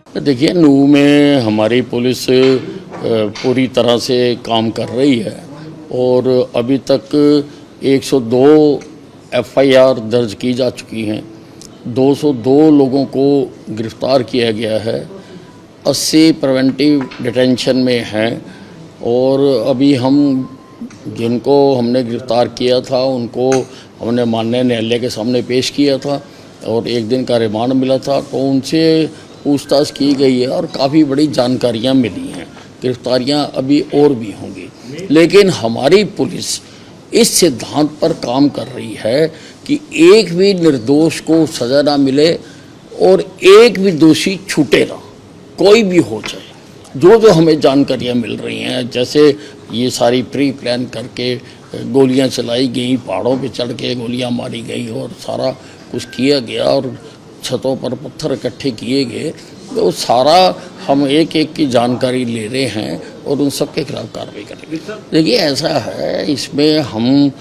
देखिए, नूह में हमारी पुलिस पूरी तरह से काम कर रही है और अभी तक 102 एफआईआर दर्ज की जा चुकी हैं। 202 लोगों को गिरफ्तार किया गया है, 80 प्रिवेंटिव डिटेंशन में हैं और अभी हम जिनको हमने गिरफ्तार किया था उनको हमने माननीय न्यायालय के सामने पेश किया था और 1 दिन का रिमांड मिला था। तो उनसे पूछताछ की गई है और काफ़ी बड़ी जानकारियां मिली हैं। गिरफ्तारियां अभी और भी होंगी, लेकिन हमारी पुलिस इस सिद्धांत पर काम कर रही है कि एक भी निर्दोष को सज़ा ना मिले और एक भी दोषी छूटे ना, कोई भी हो जाए। जो हमें जानकारियां मिल रही हैं, जैसे ये सारी प्री प्लान करके गोलियां चलाई गई, पहाड़ों पे चढ़ के गोलियां मारी गई और सारा कुछ किया गया और छतों पर पत्थर इकट्ठे किए गए, तो सारा हम एक एक की जानकारी ले रहे हैं और उन सब के खिलाफ कार्रवाई करेंगे। देखिए, ऐसा है, इसमें हम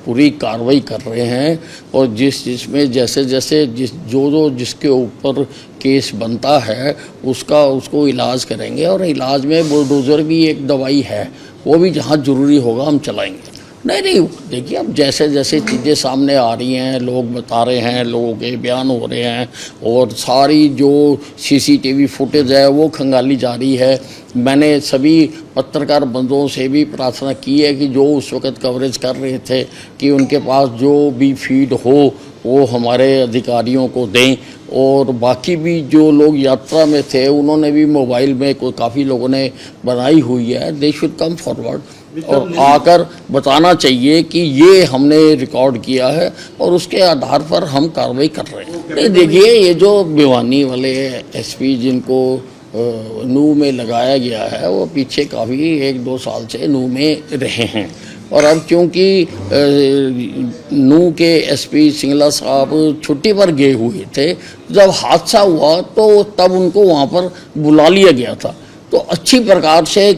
पूरी कार्रवाई कर रहे हैं और जिसमें जैसे जिसके ऊपर केस बनता है उसको इलाज करेंगे और इलाज में बुलडोज़र भी एक दवाई है, वो भी जहाँ ज़रूरी होगा हम चलाएंगे। नहीं, देखिए, अब जैसे जैसे चीज़ें सामने आ रही हैं, लोग बता रहे हैं, लोगों के बयान हो रहे हैं और सारी जो सीसीटीवी फुटेज है वो खंगाली जा रही है। मैंने सभी पत्रकार बंधुओं से भी प्रार्थना की है कि जो उस वक़्त कवरेज कर रहे थे कि उनके पास जो भी फीड हो वो हमारे अधिकारियों को दें और बाकी भी जो लोग यात्रा में थे उन्होंने भी मोबाइल में काफ़ी लोगों ने बनाई हुई है, दे शुड कम फॉरवर्ड और आकर बताना चाहिए कि ये हमने रिकॉर्ड किया है और उसके आधार पर हम कार्रवाई कर रहे हैं। नहीं, देखिए, ये जो भिवानी वाले एसपी जिनको नूह में लगाया गया है वो पीछे काफ़ी 1-2 साल से नूह में रहे हैं और अब क्योंकि नूह के एसपी सिंगला साहब छुट्टी पर गए हुए थे, जब हादसा हुआ तो तब उनको वहाँ पर बुला लिया गया था, तो अच्छी प्रकार से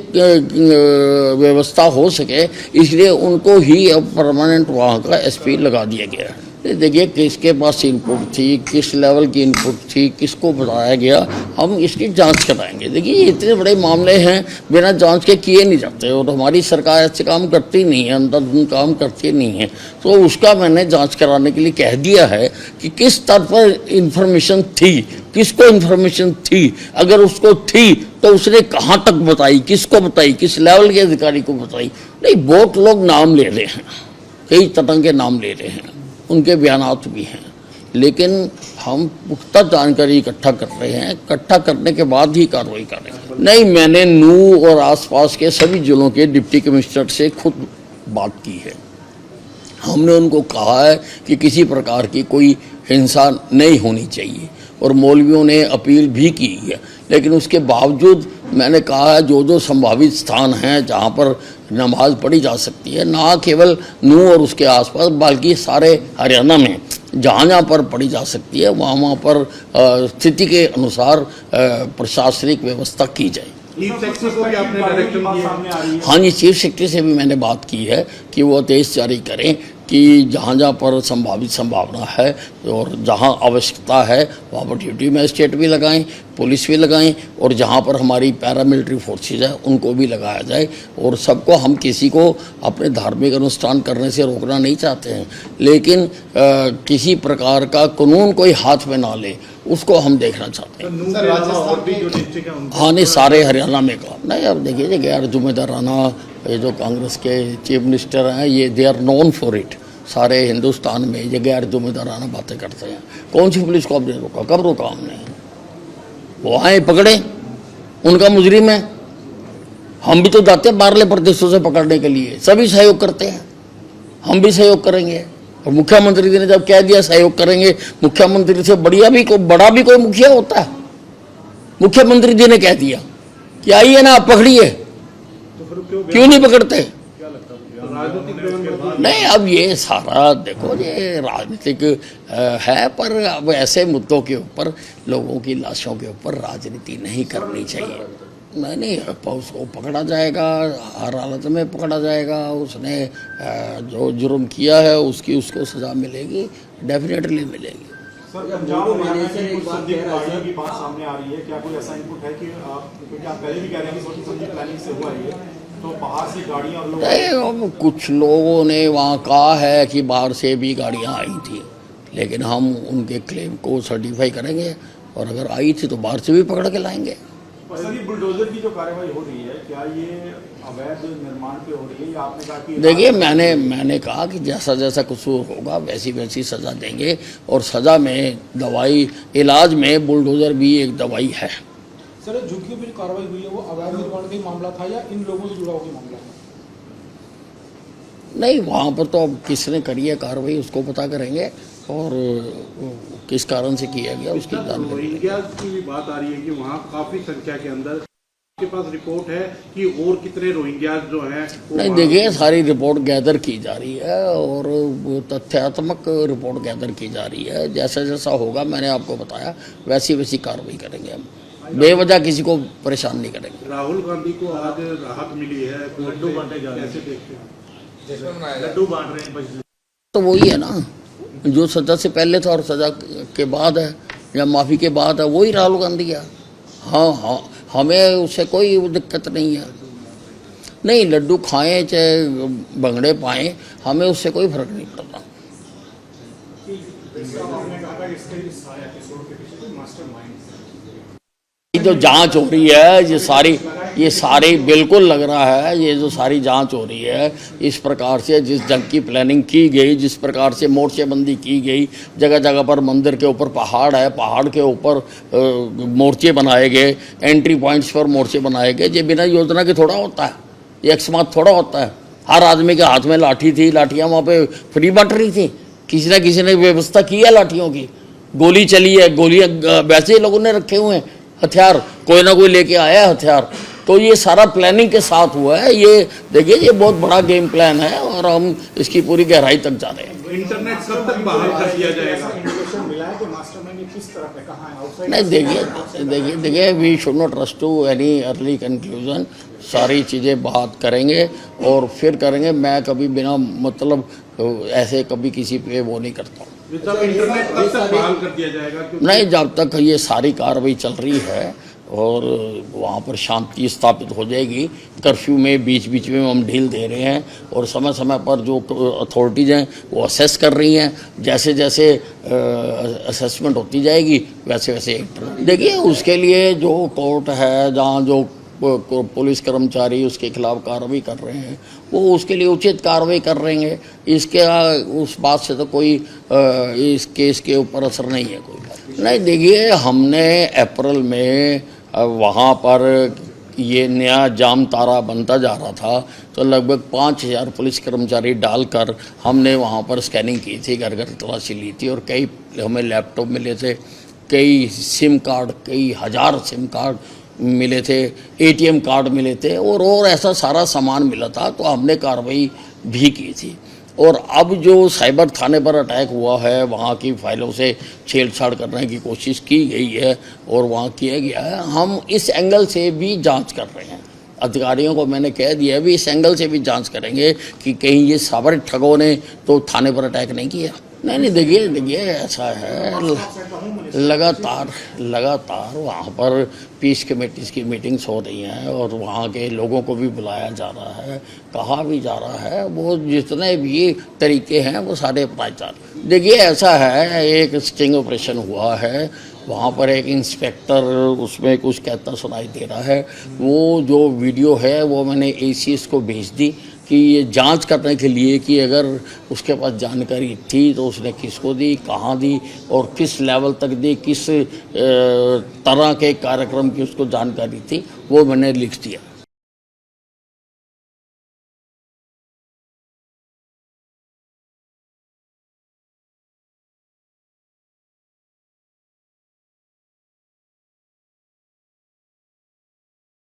व्यवस्था हो सके इसलिए उनको ही अब परमानेंट वहाँ का एसपी लगा दिया गया है। देखिए, किसके पास इनपुट थी, किस लेवल की इनपुट थी, किसको बताया गया, हम इसकी जांच कराएंगे। देखिए, इतने बड़े मामले हैं, बिना जांच के किए नहीं जाते और हमारी सरकार ऐसे काम करती नहीं है, अंधाधुंध काम करती नहीं है। तो उसका मैंने जांच कराने के लिए कह दिया है कि किस स्तर पर इंफॉर्मेशन थी, किसको इंफॉर्मेशन थी, अगर उसको थी तो उसने कहाँ तक बताई, किसको बताई, किस लेवल के अधिकारी को बताई। नहीं, बहुत लोग नाम ले रहे हैं, कई तरह के नाम ले रहे हैं, उनके बयानात भी हैं, लेकिन हम पुख्ता जानकारी इकट्ठा कर रहे हैं, इकट्ठा करने के बाद ही कार्रवाई करेंगे। नहीं, मैंने नूह और आसपास के सभी जिलों के डिप्टी कमिश्नर से खुद बात की है। हमने उनको कहा है कि किसी प्रकार की कोई हिंसा नहीं होनी चाहिए और मौलवियों ने अपील भी की है, लेकिन उसके बावजूद मैंने कहा है जो संभावित स्थान हैं जहाँ पर नमाज पढ़ी जा सकती है, ना केवल नूह और उसके आसपास बल्कि सारे हरियाणा में जहाँ पर पढ़ी जा सकती है वहाँ पर स्थिति के अनुसार प्रशासनिक व्यवस्था की जाए। चीफ सेक्रेटरी को भी आपने डायरेक्शन दिया? हाँ जी, चीफ सेक्रेटरी से भी मैंने बात की है कि वो आदेश जारी करें कि जहाँ पर संभावना है और जहाँ आवश्यकता है वहाँ पर ड्यूटी मजिस्ट्रेट भी लगाएं, पुलिस भी लगाएं और जहाँ पर हमारी पैरामिलिट्री फोर्सेज है उनको भी लगाया जाए। और सबको, हम किसी को अपने धार्मिक अनुष्ठान करने से रोकना नहीं चाहते हैं, लेकिन किसी प्रकार का कानून कोई हाथ में ना ले उसको हम देखना चाहते हैं। हाँ, नहीं, सारे हरियाणा में का नहीं। अब देखिए, गैर जिम्मेदाराना ये जो कांग्रेस के चीफ मिनिस्टर हैं ये they are known for it, सारे हिंदुस्तान में ये गैर जिम्मेदाराना बातें करते हैं। कौन सी पुलिस को आपने रोका, कब रोका हमने? वो आए पकड़े, उनका मुजरिम है, हम भी तो जाते हैं बाहरले प्रदेशों से पकड़ने के लिए, सभी सहयोग करते हैं, हम भी सहयोग करेंगे। और मुख्यमंत्री जी ने जब कह दिया सहयोग करेंगे, मुख्यमंत्री से बड़ा भी कोई मुखिया होता है? मुख्यमंत्री जी ने कह दिया कि आइए ना, आप पकड़िए, क्यों नहीं पकड़ते? नहीं, अब ये सारा देखो, ये राजनीतिक है, पर अब ऐसे मुद्दों के ऊपर, लोगों की लाशों के ऊपर राजनीति नहीं करनी चाहिए। नहीं, उसको पकड़ा जाएगा, हर हालत में पकड़ा जाएगा। उसने जो जुर्म किया है उसको सज़ा मिलेगी, डेफिनेटली मिलेगी। सर पंजाब हरियाणा की कुछ संदिग्ध गाड़ियों की बात सामने आ रही है, क्या कोई ऐसा इनपुट है कि क्योंकि आप पहले भी कह रहे हैं कि सोची समझी प्लानिंग से हुआ ये, तो बाहर से गाड़ियां और लोग अब कुछ लोगों ने वहाँ कहा है कि बाहर से भी गाड़ियाँ आई थी, लेकिन हम उनके क्लेम को सर्टिफाई करेंगे और अगर आई थी तो बाहर से भी पकड़ के लाएंगे। और सर ये बुलडोजर की जो कार्रवाई हो रही है, क्या ये अवैध निर्माण पे हो रही है या आपने कहा कि देखिए मैंने कहा कि जैसा जैसा कसूर होगा वैसी वैसी सज़ा देंगे, और सज़ा में दवाई, इलाज में बुलडोज़र भी एक दवाई है। सर झुग्गियों पर कार्रवाई हुई है वो अवैध निर्माण का ही मामला था या इन लोगों से जुड़ा हुआ मामला था? नहीं, वहाँ पर तो अब किसने करी है कार्रवाई उसको पता करेंगे, और किस कारण से किया गया उसकी जानकारी। रोहिंग्या की भी बात आ रही है कि वहाँ काफी संख्या के अंदर, आपके पास रिपोर्ट है कि और कितने रोहिंग्या जो हैं? नहीं, देखिए सारी रिपोर्ट गैदर की जा रही है और वो तथ्यात्मक रिपोर्ट गैदर की जा रही है। जैसा जैसा होगा मैंने आपको बताया वैसी वैसी कार्रवाई करेंगे हम, बेवजह किसी को परेशान नहीं करेंगे। राहुल गांधी को आज राहत मिली है, लड्डू बांटे जा रहे हैं, कैसे देखते हैं? लड्डू बांट रहे हैं, तो वही है ना, जो सज़ा से पहले था और सज़ा के बाद है या माफ़ी के बाद है, वही राहुल गांधी है। हाँ, हमें उससे कोई दिक्कत नहीं है। नहीं, लड्डू खाएं चाहे भंगड़े पाएं, हमें उससे कोई फर्क नहीं पड़ता। ये जो जांच हो रही है, ये सारी बिल्कुल लग रहा है, ये जो सारी जांच हो रही है, इस प्रकार से जिस जंग की प्लानिंग की गई, जिस प्रकार से मोर्चेबंदी की गई, जगह जगह पर मंदिर के ऊपर पहाड़ है, पहाड़ के ऊपर मोर्चे बनाए गए, एंट्री पॉइंट्स पर मोर्चे बनाए गए, ये बिना योजना के थोड़ा होता है, ये अकस्मात थोड़ा होता है। हर आदमी के हाथ में लाठी थी, लाठियाँ वहाँ पे फ्री बंट रही थी, किसी न किसी ने व्यवस्था की है लाठियों की, गोली चली है, गोलियाँ वैसे ही लोगों ने रखे हुए हैं, हथियार कोई ना कोई लेके आया है हथियार। तो ये सारा प्लानिंग के साथ हुआ है। ये देखिए, ये बहुत बड़ा गेम प्लान है और हम इसकी पूरी गहराई तक जा रहे हैं। इंटरनेट कब तक बहाल कर दिया जाएगा? इंडिकेशन मिला है कि मास्टरमाइंड किस तरफ है, कहाँ है, आउटसाइड? नहीं, देखिए we should not rush to any early conclusion. सारी चीज़ें बात करेंगे और फिर करेंगे। मैं कभी बिना मतलब ऐसे कभी किसी पे वो नहीं करता हूँ। इंटरनेट कब तक बहाल कर दिया जाएगा? नहीं, जब तक ये सारी कार्रवाई चल रही है और वहाँ पर शांति स्थापित हो जाएगी। कर्फ्यू में बीच बीच में हम ढील दे रहे हैं और समय समय पर जो अथॉरिटीज़ हैं वो असेस कर रही हैं। जैसे जैसे असेसमेंट होती जाएगी वैसे वैसे देखिए, उसके लिए जो कोर्ट है, जहाँ जो पुलिस कर्मचारी उसके खिलाफ कार्रवाई कर रहे हैं, वो उसके लिए उचित कार्रवाई कर रहे हैं। इसके उस बात से तो कोई इस केस के ऊपर असर नहीं है कोई। नहीं, देखिए हमने अप्रैल में वहाँ पर ये नया जाम तारा बनता जा रहा था, तो लगभग 5000 पुलिस कर्मचारी डालकर हमने वहाँ पर स्कैनिंग की थी, घर घर तलाशी ली थी और कई हमें लैपटॉप मिले थे, कई सिम कार्ड, कई हज़ार सिम कार्ड मिले थे, एटीएम कार्ड मिले थे और ऐसा सारा सामान मिला था। तो हमने कार्रवाई भी की थी। और अब जो साइबर थाने पर अटैक हुआ है, वहाँ की फाइलों से छेड़छाड़ करने की कोशिश की गई है और वहाँ किया गया है, हम इस एंगल से भी जांच कर रहे हैं। अधिकारियों को मैंने कह दिया है भी इस एंगल से भी जांच करेंगे कि कहीं ये साइबर ठगों ने तो थाने पर अटैक नहीं किया। नहीं, देखिए ऐसा है, लगातार वहाँ पर पीस कमेटीज़ की मीटिंग्स हो रही हैं और वहाँ के लोगों को भी बुलाया जा रहा है, कहा भी जा रहा है, वो जितने भी तरीके हैं वो सारे अपनाए जा रहे हैं। देखिए ऐसा है, एक स्टिंग ऑपरेशन हुआ है, वहाँ पर एक इंस्पेक्टर उसमें कुछ कहता सुनाई दे रहा है। वो जो वीडियो है वो मैंने ACS को भेज दी कि ये जांच करने के लिए कि अगर उसके पास जानकारी थी तो उसने किसको दी, कहाँ दी और किस लेवल तक दी, किस तरह के कार्यक्रम की उसको जानकारी थी, वो मैंने लिख दिया।